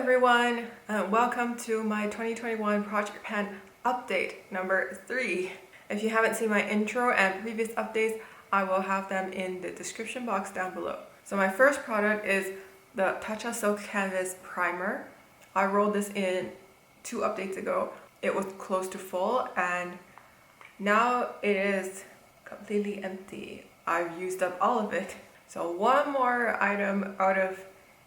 everyone, and welcome to my 2021 Project Pan update number 3. If you haven't seen my intro and previous updates, I will have them in the description box down below. So my first product is the Tatcha Silk Canvas Primer. I rolled this in 2 updates ago. It was close to full and now it is completely empty. I've used up all of it. So one more item out of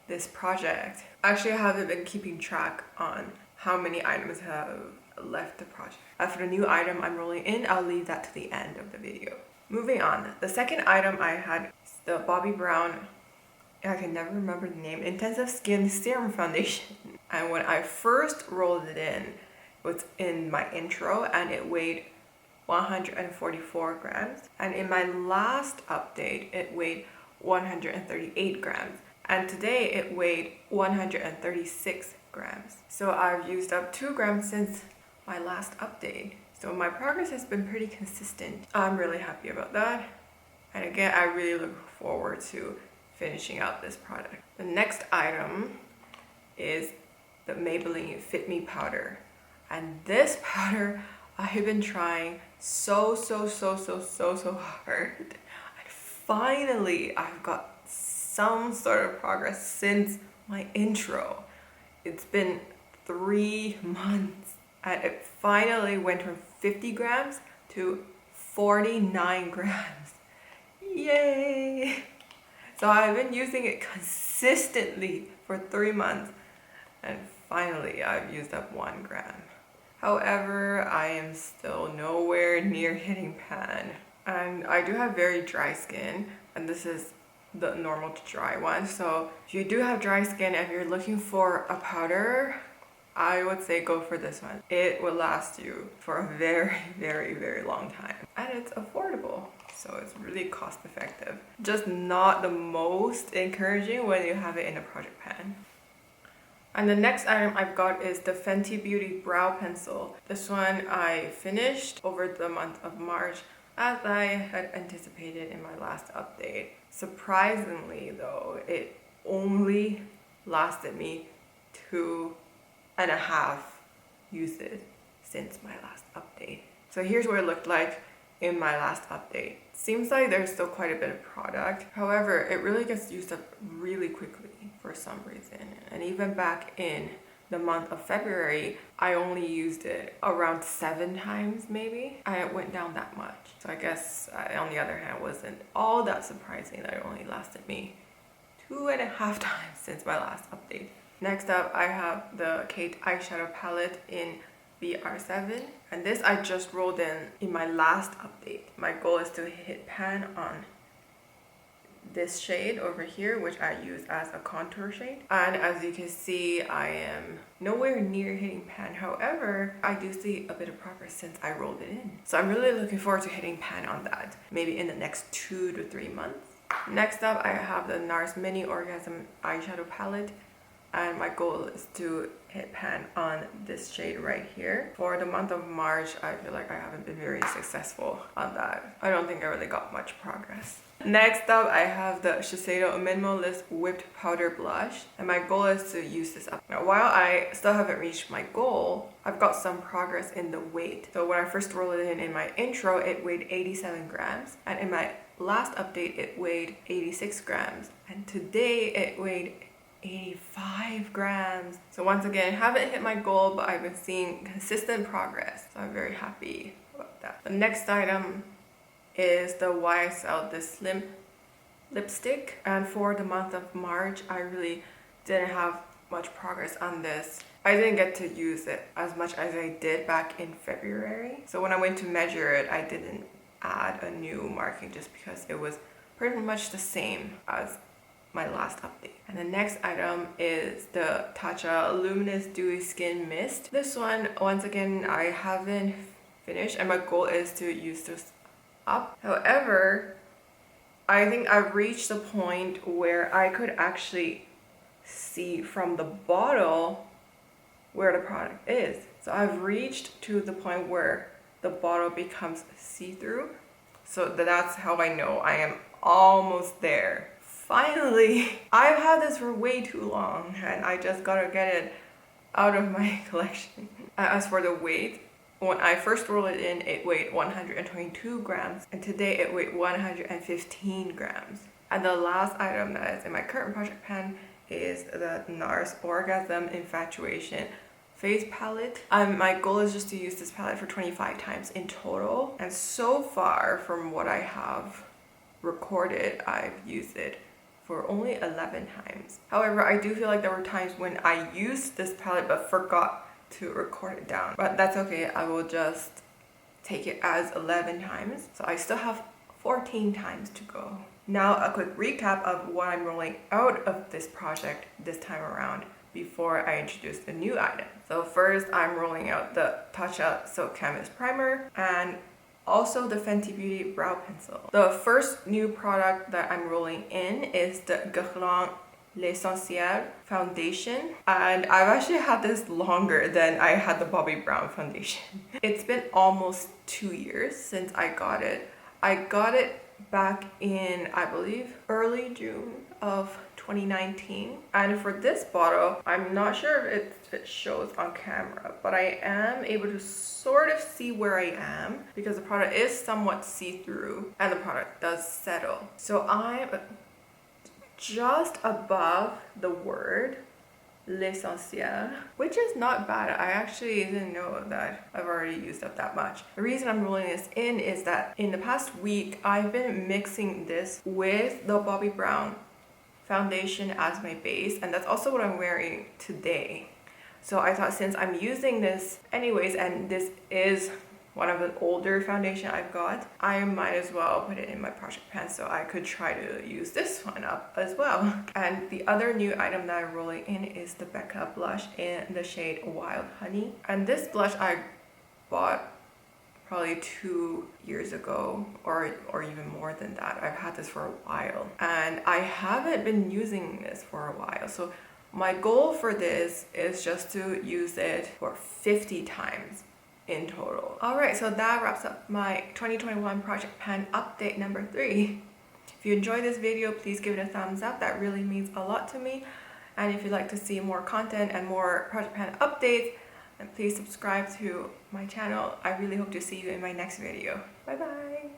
this project. Actually, I haven't been keeping track on how many items have left the project. As for the new item I'm rolling in, I'll leave that to the end of the video. Moving on, the second item I had is the Bobbi Brown, I can never remember the name, Intensive Skin Serum Foundation. And when I first rolled it in, it was in my intro and it weighed 144 grams. And in my last update, it weighed 138 grams. And today it weighed 136 grams. So I've used up 2 grams since my last update. So my progress has been pretty consistent. I'm really happy about that. And again, I really look forward to finishing out this product. The next item is the Maybelline Fit Me Powder. And this powder I've been trying so hard. And finally I've got some sort of progress since my intro. It's been 3 months and it finally went from 50 grams to 49 grams. Yay! So I've been using it consistently for 3 months and finally I've used up 1 gram. However, I am still nowhere near hitting pan. And I do have very dry skin, and this is the normal to dry one. So if you do have dry skin and you're looking for a powder, I would say go for this one. It will last you for a very long time. And it's affordable, so it's really cost effective. Just not the most encouraging when you have it in a project pan. And the next item I've got is the Fenty Beauty Brow Pencil. This one I finished over the month of March as I had anticipated in my last update. Surprisingly though, it only lasted me 2.5 uses since my last update. So here's what it looked like in my last update. Seems like there's still quite a bit of product. However, it really gets used up really quickly for some reason. And even back in the month of February, I only used it around 7 times maybe, and it went down that much. So I guess on the other hand, it wasn't all that surprising that it only lasted me 2.5 times since my last update. Next up, I have the Kate eyeshadow palette in BR7, and this I just rolled in my last update. My goal is to hit pan on this shade over here, which I use as a contour shade, and as you can see, I am nowhere near hitting pan. However, I do see a bit of progress since I rolled it in, so I'm really looking forward to hitting pan on that maybe in the next 2 to 3 months. Next up, I have the NARS Mini Orgasm eyeshadow palette, and my goal is to hit pan on this shade right here. For the month of March, I feel like I haven't been very successful on that. I don't think I really got much progress. Next up, I have the SHISEIDO Minimalist Whipped Powder Blush, and my goal is to use this up. Now, while I still haven't reached my goal, I've got some progress in the weight. So when I first rolled it in my intro, it weighed 87 grams, and in my last update, it weighed 86 grams, and today it weighed 85 grams. So once again, haven't hit my goal, but I've been seeing consistent progress, so I'm very happy about that. The next item is the YSL the Slim lipstick, and for the month of March I really didn't have much progress on this. I didn't get to use it as much as I did back in February, so when I went to measure it, I didn't add a new marking just because it was pretty much the same as my last update. And the next item is the Tatcha Luminous Dewy Skin Mist. This one, once again, I haven't finished, and my goal is to use this up. However, I think I've reached the point where I could actually see from the bottle where the product is. So I've reached to the point where the bottle becomes see-through. So that's how I know I am almost there finally! I've had this for way too long and I just gotta get it out of my collection. As for the weight, when I first rolled it in, it weighed 122 grams and today it weighed 115 grams. And the last item that is in my current project pan is the NARS Orgasm Infatuation face palette. My goal is just to use this palette for 25 times in total, and so far from what I have recorded, I've used it for only 11 times. However, I do feel like there were times when I used this palette but forgot to record it down, but that's okay. I will just take it as 11 times, so I still have 14 times to go. Now a quick recap of what I'm rolling out of this project this time around before I introduce the new item. So first, I'm rolling out the Tatcha Silk Canvas Primer and also the Fenty Beauty Brow Pencil. The first new product that I'm rolling in is the Guerlain L'Essentiel Foundation, and I've actually had this longer than I had the Bobbi Brown foundation. It's been almost 2 years since I got it. I got it back in, I believe, early June of 2019. And for this bottle, I'm not sure if it shows on camera, but I am able to sort of see where I am because the product is somewhat see-through and the product does settle. So I'm just above the word L'Essentiel, which is not bad. I actually didn't know that I've already used up that much. The reason I'm rolling this in is that in the past week, I've been mixing this with the Bobbi Brown foundation as my base, and that's also what I'm wearing today. So I thought, since I'm using this anyways, and this is one of the older foundation I've got, I might as well put it in my project pan so I could try to use this one up as well. And the other new item that I'm rolling in is the Becca blush in the shade Wild Honey. And this blush I bought probably 2 years ago, or even more than that. I've had this for a while and I haven't been using this for a while. So my goal for this is just to use it for 50 times in total. Alright, so that wraps up my 2021 project pan update number 3. If you enjoyed this video, please give it a thumbs up. That really means a lot to me. And if you'd like to see more content and more project pan updates, then please subscribe to my channel. I really hope to see you in my next video. Bye bye!